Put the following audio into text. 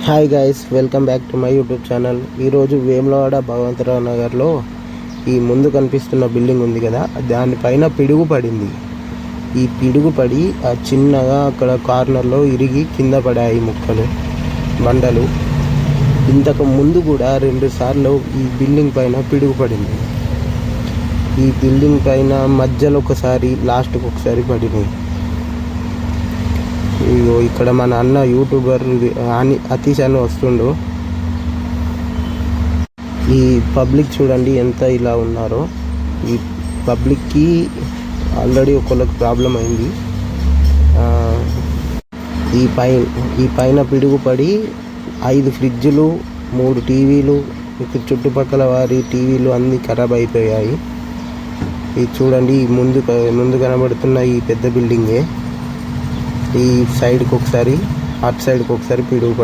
Hi guys, welcome back to my YouTube channel. ఈరోజు వేములవాడ భగవంతరావు నగర్లో ఈ ముందు కనిపిస్తున్న బిల్డింగ్ ఉంది కదా, దానిపైన పిడుగు పడింది. ఈ పిడుగు పడి ఆ చిన్నగా అక్కడ కార్నర్లో ఇరిగి కింద పడాయి ముక్కలు, బండలు. ఇంతకు ముందు కూడా 2 సార్లు ఈ బిల్డింగ్ పైన పిడుగు పడింది. ఈ బిల్డింగ్ పైన మధ్యలో ఒకసారి, లాస్ట్కి ఒకసారి పడినాయి. ఇగో ఇక్కడ మన అన్న యూట్యూబర్ అతీష్ అని వస్తుండు. ఈ పబ్లిక్ చూడండి ఎంత ఇలా ఉన్నారో. ఈ పబ్లిక్కి ఆల్రెడీ ఒకళ్ళకి ప్రాబ్లం అయింది. ఈ పైన పిడుగు పడి 5 ఫ్రిడ్జ్లు, 3 టీవీలు, ఇక్కడ చుట్టుపక్కల వారి టీవీలు అన్నీ ఖరాబ్ అయిపోయాయి. ఇది చూడండి, ముందు కనబడుతున్న ఈ పెద్ద బిల్డింగే. ఈ సైడ్కి ఒకసారి, అటు సైడ్కి ఒకసారి పిడుగు